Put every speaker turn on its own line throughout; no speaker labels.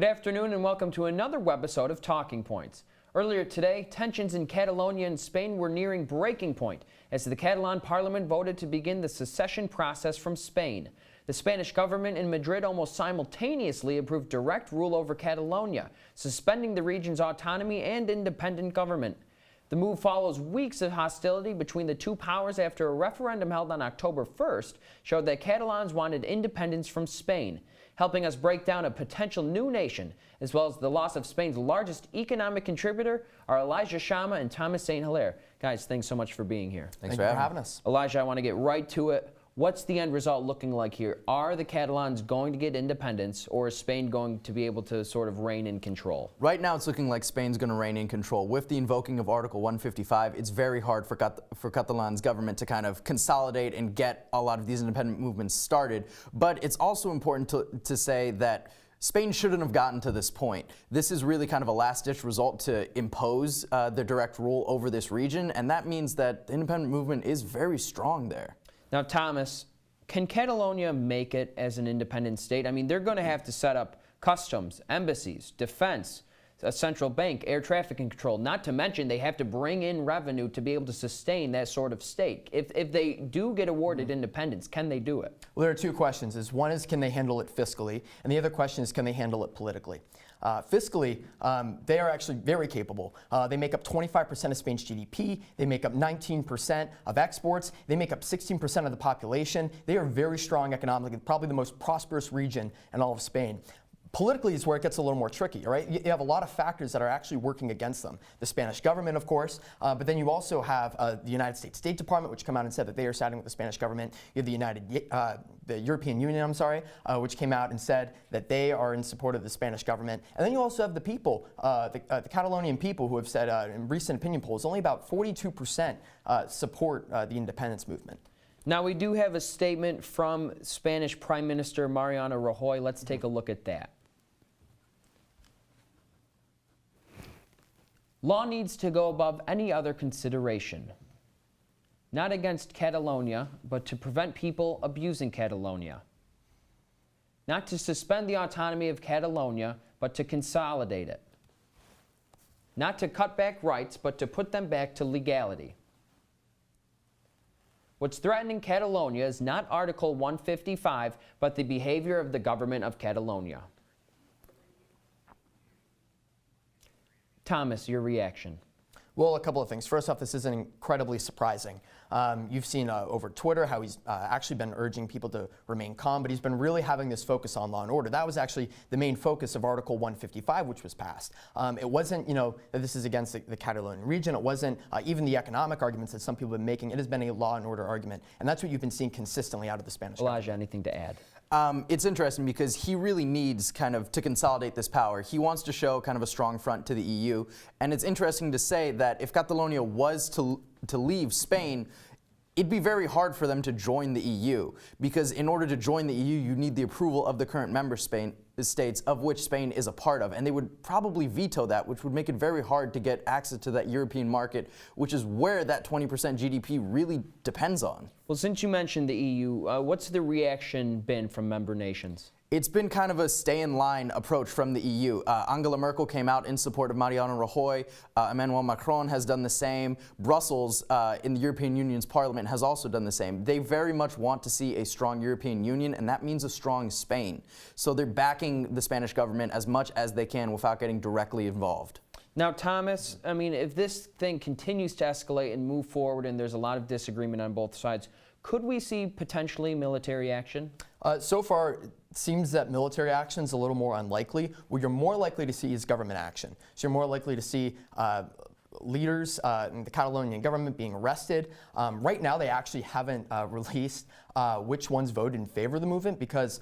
Good afternoon and welcome to another webisode of Talking Points. Earlier today, tensions in Catalonia and Spain were nearing breaking point as the Catalan parliament voted to begin the secession process from Spain. The Spanish government in Madrid almost simultaneously approved direct rule over Catalonia, suspending the region's autonomy and independent government. The move follows weeks of hostility between the two powers after a referendum held on October 1st showed that Catalans wanted independence from Spain. Helping us break down a potential new nation, as well as the loss of Spain's largest economic contributor, are Elijah Shama and Thomas St. Hilaire. Guys, thanks so much for being here.
Thanks for having us.
Elijah, I want to get right to it. What's the end result looking like here? Are the Catalans going to get independence, or is Spain going to be able to sort of reign in control?
Right now, it's looking like Spain's going to reign in control. With the invoking of Article 155, it's very hard for Catalan's government to kind of consolidate and get a lot of these independent movements started. But it's also important to say that Spain shouldn't have gotten to this point. This is really kind of a last-ditch result to impose the direct rule over this region, and that means that the independent movement is very strong there.
Now, Thomas, can Catalonia make it as an independent state? I mean, they're going to have to set up customs, embassies, defense, a central bank, air traffic control, not to mention they have to bring in revenue to be able to sustain that sort of state. If they do get awarded independence, can they do it?
Well, there are two questions. One is, can they handle it fiscally? And the other question is, can they handle it politically? Fiscally, they are actually very capable. They make up 25% of Spain's GDP. They make up 19% of exports. They make up 16% of the population. They are very strong economically, probably the most prosperous region in all of Spain. Politically is where it gets a little more tricky, right? You have a lot of factors that are actually working against them. The Spanish government, of course, but then you also have the United States State Department, which come out and said that they are siding with the Spanish government. You have the European Union, which came out and said that they are in support of the Spanish government. And then you also have the people, the Catalonian people, who have said in recent opinion polls, only about 42% support the independence movement.
Now, we do have a statement from Spanish Prime Minister Mariano Rajoy. Let's take a look at that. Law needs to go above any other consideration, not against Catalonia, but to prevent people abusing Catalonia. Not to suspend the autonomy of Catalonia, but to consolidate it. Not to cut back rights, but to put them back to legality. What's threatening Catalonia is not Article 155, but the behavior of the government of Catalonia. Thomas, your reaction?
Well, a couple of things. First off, this is incredibly surprising. You've seen over Twitter how he's actually been urging people to remain calm, but he's been really having this focus on law and order. That was actually the main focus of Article 155, which was passed. It wasn't, that this is against the Catalonian region. It wasn't even the economic arguments that some people have been making. It has been a law and order argument, and that's what you've been seeing consistently out of the Spanish government.
Elijah, anything to add?
It's interesting because he really needs kind of to consolidate this power. He wants to show kind of a strong front to the EU, and it's interesting to say that if Catalonia was to leave Spain, it'd be very hard for them to join the EU, because in order to join the EU, you need the approval of the current member states, of which Spain is a part of, and they would probably veto that, which would make it very hard to get access to that European market, which is where that 20% GDP really depends on.
Well, since you mentioned the EU, what's the reaction been from member nations?
It's been kind of a stay-in-line approach from the EU. Angela Merkel came out in support of Mariano Rajoy. Emmanuel Macron has done the same. Brussels, in the European Union's parliament, has also done the same. They very much want to see a strong European Union, and that means a strong Spain. So they're backing the Spanish government as much as they can without getting directly involved.
Now, Thomas, I mean, if this thing continues to escalate and move forward and there's a lot of disagreement on both sides, could we see potentially military action?
So far, it seems that military action is a little more unlikely. What you're more likely to see is government action. So you're more likely to see leaders in the Catalonian government being arrested. Right now, they actually haven't released which ones voted in favor of the movement, because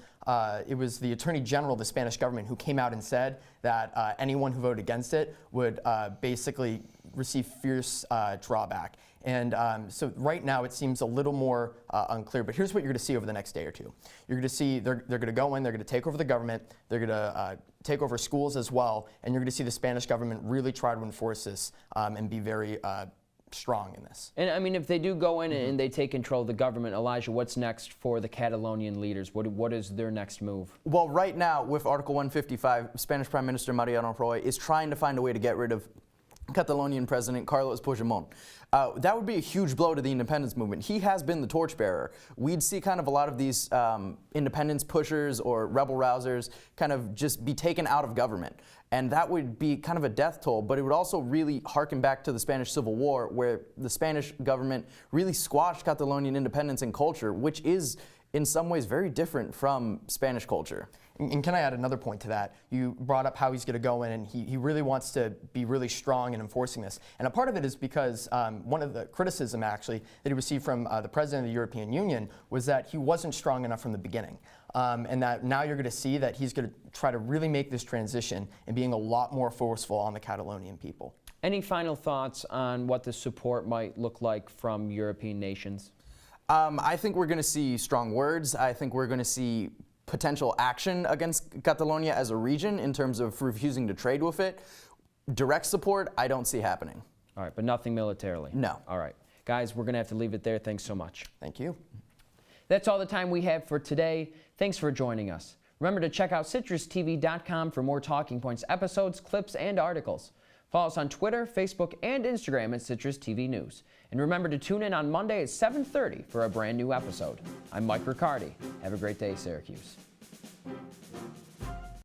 it was the Attorney General of the Spanish government who came out and said that anyone who voted against it would basically receive fierce drawback. And so right now it seems a little more unclear, but here's what you're going to see over the next day or two. You're going to see they're going to go in, they're going to take over the government, they're going to take over schools as well, and you're going to see the Spanish government really try to enforce this and be very strong in this.
And I mean, if they do go in and they take control of the government, Elijah, what's next for the Catalonian leaders? What is their next move?
Well, right now, with Article 155, Spanish Prime Minister Mariano Rajoy is trying to find a way to get rid of Catalonian President Carlos Puigdemont. That would be a huge blow to the independence movement. He has been the torchbearer. We'd see kind of a lot of these independence pushers or rebel rousers kind of just be taken out of government. And that would be kind of a death toll, but it would also really harken back to the Spanish Civil War, where the Spanish government really squashed Catalonian independence and culture, which is in some ways very different from Spanish culture.
And can I add another point to that? You brought up how he's going to go in, and he really wants to be really strong in enforcing this. And a part of it is because one of the criticism, actually, that he received from the President of the European Union was that he wasn't strong enough from the beginning. And that now you're going to see that he's going to try to really make this transition and being a lot more forceful on the Catalonian people.
Any final thoughts on what the support might look like from European nations?
I think we're going to see strong words. I think we're going to see potential action against Catalonia as a region in terms of refusing to trade with it. Direct support, I don't see happening.
All right, but nothing militarily?
No.
All right. Guys, we're going to have to leave it there. Thanks so much.
Thank you.
That's all the time we have for today. Thanks for joining us. Remember to check out CitrusTV.com for more Talking Points episodes, clips, and articles. Follow us on Twitter, Facebook, and Instagram at CitrusTV News. And remember to tune in on Monday at 7:30 for a brand new episode. I'm Mike Riccardi. Have a great day, Syracuse.